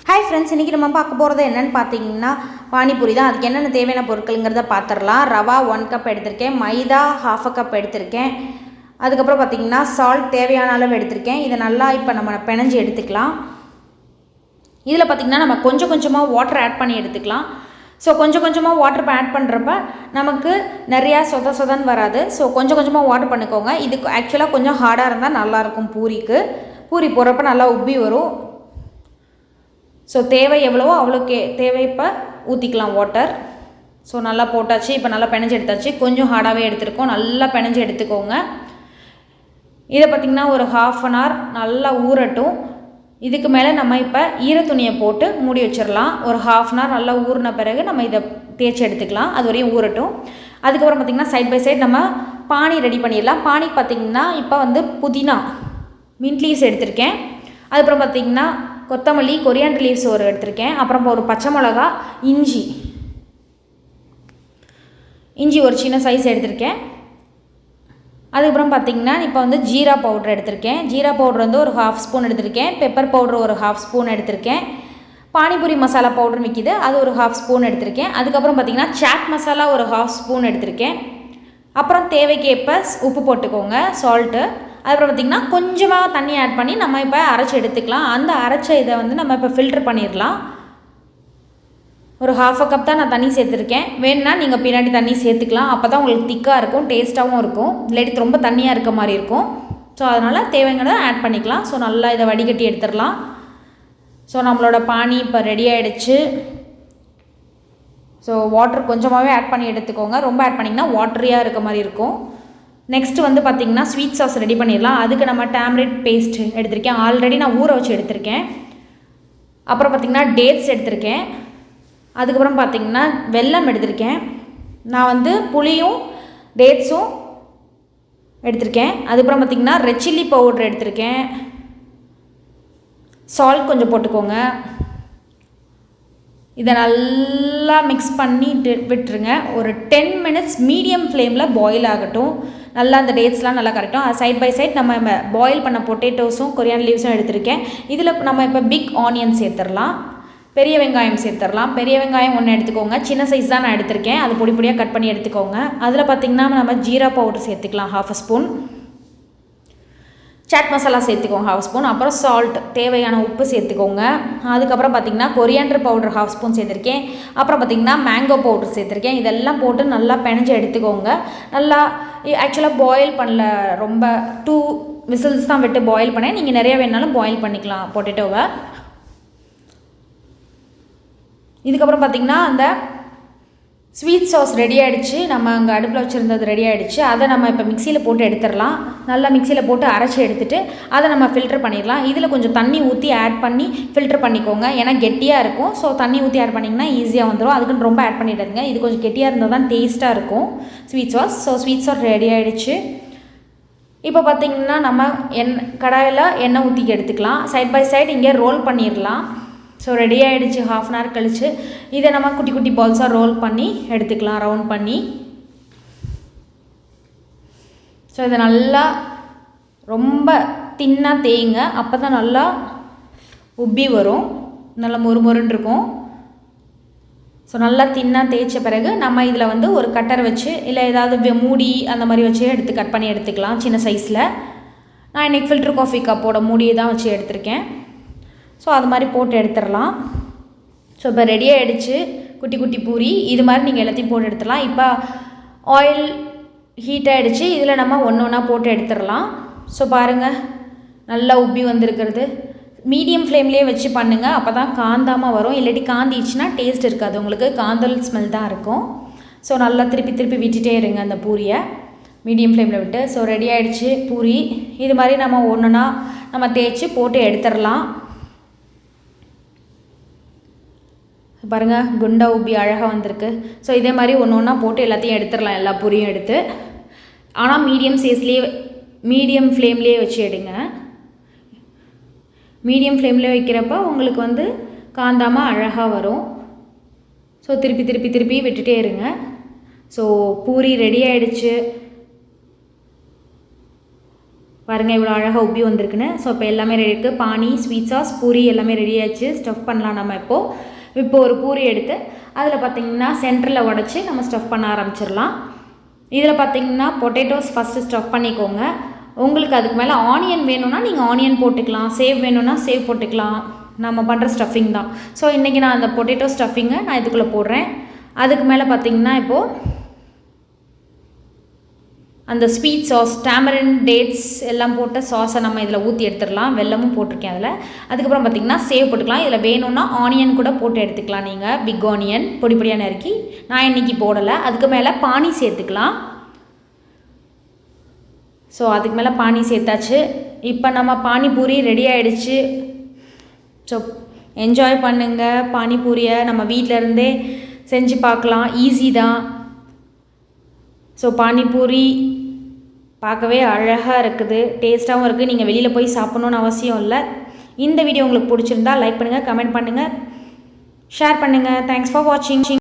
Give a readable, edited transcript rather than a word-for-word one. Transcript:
Hi friends, இன்றைக்கி நம்ம பார்க்க போகிறது என்னென்னு பார்த்தீங்கன்னா பானிபூரி தான். அதுக்கு என்னென்ன தேவையான பொருட்கள்ங்கிறத பார்த்துடலாம். ரவா 1 கப் எடுத்திருக்கேன், மைதா 1/2 கப் எடுத்திருக்கேன், அதுக்கப்புறம் பார்த்திங்கன்னா சால்ட் தேவையான அளவு எடுத்திருக்கேன். இதை நல்லா இப்போ நம்ம பிணைஞ்சு எடுத்துக்கலாம். இதில் பார்த்திங்கன்னா நம்ம கொஞ்சம் கொஞ்சமாக வாட்டர் ஆட் பண்ணி எடுத்துக்கலாம். ஸோ கொஞ்சம் கொஞ்சமாக வாட்டர் ஆட் பண்ணுறப்ப நமக்கு நிறையா சொதன்னு வராது. ஸோ கொஞ்சம் கொஞ்சமாக வாட்டர் பண்ணிக்கோங்க. இதுக்கு ஆக்சுவலாக கொஞ்சம் ஹார்டாக இருந்தால் நல்லாயிருக்கும். பூரி போடுறப்ப நல்லா உப்பி வரும். ஸோ தேவை எவ்வளவோ அவ்வளோக்கு தேவை இப்போ ஊற்றிக்கலாம் வாட்டர். ஸோ நல்லா போட்டாச்சு. இப்போ நல்லா பிணைஞ்சு எடுத்தாச்சு. கொஞ்சம் ஹார்டாகவே எடுத்துருக்கோம். நல்லா பிணைஞ்சு எடுத்துக்கோங்க. இதை பார்த்திங்கன்னா ஒரு 1/2 அன் ஹவர் நல்லா ஊறட்டும். இதுக்கு மேலே நம்ம இப்போ ஈரத்துணியை போட்டு மூடி வச்சிடலாம். ஒரு 1/2 அன் ஹவர் நல்லா ஊறின பிறகு நம்ம இதை தேய்ச்சி எடுத்துக்கலாம். அது வரையும் ஊறட்டும். அதுக்கப்புறம் பார்த்திங்கன்னா சைட் பை சைட் நம்ம பானி ரெடி பண்ணிடலாம். பானி பார்த்திங்கன்னா இப்போ வந்து புதினா மின்ட் லீவ்ஸ் எடுத்திருக்கேன். அதுக்கப்புறம் பார்த்திங்கன்னா கொத்தமல்லி கொரியாண்டர் லீவ்ஸ் ஒரு எடுத்திருக்கேன். அப்புறம் ஒரு பச்சை மிளகா, இஞ்சி ஒரு சின்ன சைஸ் எடுத்திருக்கேன். அதுக்கப்புறம் பார்த்திங்கன்னா இப்போ வந்து ஜீரா பவுடர் எடுத்திருக்கேன். ஜீரா பவுடர் வந்து ஒரு 1/2 ஸ்பூன் எடுத்திருக்கேன். பெப்பர் பவுடர் ஒரு 1/2 ஸ்பூன் எடுத்திருக்கேன். பானிபூரி மசாலா பவுடர் விற்கிது, அது ஒரு 1/2 ஸ்பூன் எடுத்திருக்கேன். அதுக்கப்புறம் பார்த்திங்கன்னா சாட் மசாலா ஒரு 1/2 ஸ்பூன் எடுத்திருக்கேன். அப்புறம் தேவைக்கேற்ப உப்பு போட்டுக்கோங்க, சால்ட்டு. அதுக்கப்புறம் பார்த்திங்கன்னா கொஞ்சமாக தண்ணி ஆட் பண்ணி நம்ம இப்போ அரைச்சி எடுத்துக்கலாம். அந்த அரைச்ச இதை வந்து நம்ம இப்போ ஃபில்ட்ரு பண்ணிடலாம். ஒரு 1/2 கப் தான் நான் தண்ணி சேர்த்துருக்கேன். வேணுன்னா நீங்கள் பின்னாடி தண்ணி சேர்த்துக்கலாம். அப்போ தான் உங்களுக்கு திக்காக இருக்கும், டேஸ்ட்டாகவும் இருக்கும். இல்லாட்டி ரொம்ப தண்ணியாக இருக்க மாதிரி இருக்கும். ஸோ அதனால் தேவைங்கிறத ஆட் பண்ணிக்கலாம். ஸோ நல்லா இதை வடிகட்டி எடுத்துடலாம். ஸோ நம்மளோட பானி இப்போ ரெடி ஆகிடுச்சு. ஸோ வாட்டர் கொஞ்சமாகவே ஆட் பண்ணி எடுத்துக்கோங்க. ரொம்ப ஆட் பண்ணிங்கன்னா வாட்டரியாக இருக்க மாதிரி இருக்கும். நெக்ஸ்ட்டு வந்து பார்த்திங்கன்னா ஸ்வீட் சாஸ் ரெடி பண்ணிடலாம். அதுக்கு நம்ம டேம்ரிட் பேஸ்ட் எடுத்திருக்கேன். ஆல்ரெடி நான் ஊற வச்சு எடுத்திருக்கேன். அப்புறம் பார்த்திங்கன்னா டேட்ஸ் எடுத்திருக்கேன். அதுக்கப்புறம் பார்த்திங்கன்னா வெல்லம் எடுத்திருக்கேன். நான் வந்து புளியும் டேட்ஸும் எடுத்திருக்கேன். அதுக்கப்புறம் பார்த்திங்கன்னா ரெட் சில்லி பவுடர் எடுத்திருக்கேன். சால்ட் கொஞ்சம் போட்டுக்கோங்க. இதை நல்லா மிக்ஸ் பண்ணிட்டு விட்டுருங்க. ஒரு 10 மினிட்ஸ் மீடியம் ஃப்ளேமில் பாயில் ஆகட்டும். நல்லா அந்த டேட்ஸ்லாம் நல்லா கரெக்டும். சைட் பை சைட் நம்ம பாயில் பண்ண பொட்டேட்டோஸும் கொரியாண்டர் லீவ்ஸும் எடுத்திருக்கேன். இதில் நம்ம இப்போ பிக் ஆனியன் சேர்த்துடலாம். பெரிய வெங்காயம் சேர்த்துடலாம். பெரிய வெங்காயம் 1 எடுத்துக்கோங்க. சின்ன சைஸ் தான் நான் எடுத்திருக்கேன். அது பொடி பொடியாக கட் பண்ணி எடுத்துக்கோங்க. அதில் பார்த்திங்கன்னா நம்ம ஜீரா பவுடர் சேர்த்துக்கலாம் 1/2 ஸ்பூன். சாட் மசாலா சேர்த்துக்கோங்க 1/2 ஸ்பூன். அப்புறம் சால்ட் தேவையான உப்பு சேர்த்துக்கோங்க. அதுக்கப்புறம் பார்த்திங்கன்னா கொரியாண்டர் பவுடர் 1/2 ஸ்பூன் சேர்த்துருக்கேன். அப்புறம் பார்த்திங்கன்னா மேங்கோ பவுடர் சேர்த்துருக்கேன். இதெல்லாம் போட்டு நல்லா பிணைஞ்சு எடுத்துக்கோங்க. நல்லா ஆக்சுவலாக பாயில் பண்ணல, ரொம்ப 2 விசில்ஸ் தான் விட்டு பாயில் பண்ணேன். நீங்கள் நிறையா வேணாலும் பாயில் பண்ணிக்கலாம் பொட்டேட்டோவை. இதுக்கப்புறம் பார்த்திங்கன்னா அந்த ஸ்வீட் சாஸ் ரெடி ஆகிடுச்சு. நம்ம அங்கே அடுப்பில் வச்சுருந்தது ரெடி ஆகிடுச்சு. அதை நம்ம இப்போ மிக்சியில் போட்டு எடுத்துடலாம். நல்லா மிக்சியில் போட்டு அரைச்சி எடுத்துகிட்டு அதை நம்ம ஃபில்டர் பண்ணிடலாம். இதில் கொஞ்சம் தண்ணி ஊற்றி ஆட் பண்ணி ஃபில்டர் பண்ணிக்கோங்க. ஏன்னா கெட்டியாக இருக்கும். ஸோ தண்ணி ஊற்றி ஆட் பண்ணிங்கன்னா ஈஸியாக வந்துடும். அதுக்குன்னு ரொம்ப ஆட் பண்ணிவிடுங்க. இது கொஞ்சம் கெட்டியாக இருந்தால் தான் டேஸ்ட்டாக இருக்கும் sweet sauce. So sweet sauce ready ஆகிடுச்சு. இப்போ பார்த்திங்கன்னா நம்ம கடாயில் எண்ணெய் ஊற்றி எடுத்துக்கலாம். சைட் பை சைடு இங்கே ரோல் பண்ணிடலாம். ஸோ ரெடி ஆகிடுச்சு. 1/2 அன் ஹவர் கழிச்சு இதை நம்ம குட்டி குட்டி பால்ஸாக ரோல் பண்ணி எடுத்துக்கலாம், ரவுண்ட் பண்ணி. ஸோ இதை நல்லா ரொம்ப தின்னாக தேய்ங்க. அப்போ தான் நல்லா உப்பி வரும், நல்லா மொறுமொறுன்னு இருக்கும். ஸோ நல்லா தின்னாக தேய்ச்ச பிறகு நம்ம இதில் வந்து ஒரு கட்டர் வச்சு இல்லை ஏதாவது மூடி அந்த மாதிரி வச்சு கட் பண்ணி எடுத்துக்கலாம் சின்ன சைஸில். நான் இன்றைக்கி ஃபில்டர் காஃபி கப்போட மூடியை தான் வச்சு எடுத்திருக்கேன். ஸோ அது மாதிரி போட்டு எடுத்துடலாம். ஸோ இப்போ ரெடி ஆகிடுச்சு குட்டி குட்டி பூரி. இது மாதிரி நீங்கள் எல்லாத்தையும் போட்டு எடுத்துடலாம். இப்போ ஆயில் ஹீட் ஆகிடுச்சு. இதில் நம்ம ஒன்று ஒன்றா போட்டு எடுத்துடலாம். ஸோ பாருங்கள் நல்லா உப்பி வந்திருக்கிறது. மீடியம் ஃப்ளேம்லேயே வச்சு பண்ணுங்கள். அப்போ தான் காந்தாமல் வரும். இல்லாட்டி காந்திச்சுன்னா டேஸ்ட் இருக்காது, உங்களுக்கு காந்தல் ஸ்மெல் தான் இருக்கும். ஸோ நல்லா திருப்பி திருப்பி விட்டுட்டே இருங்க அந்த பூரியை மீடியம் ஃப்ளேமில் விட்டு. ஸோ ரெடி ஆகிடுச்சு பூரி. இது மாதிரி நம்ம ஒன்றுனா நம்ம தேய்ச்சி போட்டு எடுத்துடலாம். பாருங்கள் குண்டா உப்பி அழகாக வந்திருக்கு. ஸோ இதே மாதிரி ஒன்று ஒன்றா போட்டு எல்லாத்தையும் எடுத்துடலாம், எல்லா பூரியும் எடுத்து. ஆனால் மீடியம் ஃப்ளேம்லேயே வச்சு எடுங்க. மீடியம் ஃப்ளேம்லேயே வைக்கிறப்ப உங்களுக்கு வந்து காந்தாமல் அழகாக வரும். ஸோ திருப்பி திருப்பி திருப்பி விட்டுட்டே இருங்க. ஸோ பூரி ரெடி ஆகிடுச்சு. பாருங்கள் இவ்வளோ அழகாக உப்பி வந்திருக்குன்னு. ஸோ இப்போ எல்லாமே ரெடி இருக்குது. பானி, ஸ்வீட் சாஸ், பூரி எல்லாமே ரெடி ஆயிடுச்சு. ஸ்டஃப் பண்ணலாம் நம்ம இப்போ ஒரு பூரி எடுத்து அதில் பார்த்திங்கன்னா சென்டரில் உடச்சி நம்ம ஸ்டஃப் பண்ண ஆரம்பிச்சிடலாம். இதில் பார்த்திங்கன்னா பொட்டேட்டோஸ் ஃபஸ்ட்டு ஸ்டஃப் பண்ணிக்கோங்க. உங்களுக்கு அதுக்கு மேலே ஆனியன் வேணும்னா நீங்கள் ஆனியன் போட்டுக்கலாம், சேவ் வேணும்னா சேவ் போட்டுக்கலாம். நம்ம பண்ணுற ஸ்டஃபிங் தான். ஸோ இன்றைக்கி நான் அந்த பொட்டேட்டோ ஸ்டஃபிங்கை நான் இதுக்குள்ளே போடுறேன். அதுக்கு மேலே பார்த்திங்கன்னா இப்போது அந்த ஸ்வீட் சாஸ், டேமரின், டேட்ஸ் எல்லாம் போட்ட சாஸை நம்ம இதில் ஊற்றி எடுத்துடலாம். வெல்லமும் போட்டிருக்கேன் அதில். அதுக்கப்புறம் பார்த்திங்கன்னா சேவ் போட்டுக்கலாம். இதில் வேணும்னா ஆனியன் கூட போட்டு எடுத்துக்கலாம். நீங்கள் பிக் ஆனியன் பொடி பொடியாக நறுக்கி, நான் இன்றைக்கி போடலை. அதுக்கு மேலே பானி சேர்த்துக்கலாம். ஸோ அதுக்கு மேலே பானி சேர்த்தாச்சு. இப்போ நம்ம பானிபூரி ரெடி ஆகிடுச்சு. ஸோ என்ஜாய் பண்ணுங்கள். பானிபூரியை நம்ம வீட்டிலருந்தே செஞ்சு பார்க்கலாம், ஈஸி தான். ஸோ பானிபூரி பார்க்கவே அழகாக இருக்குது, டேஸ்ட்டாகவும் இருக்குது. நீங்கள் வெளியில் போய் சாப்பிட்ணுன்னு அவசியம் இல்லை. இந்த வீடியோ உங்களுக்கு பிடிச்சிருந்தா லைக் பண்ணுங்கள், கமெண்ட் பண்ணுங்கள், ஷேர் பண்ணுங்கள். தேங்க்ஸ் ஃபார் வாட்சிங்.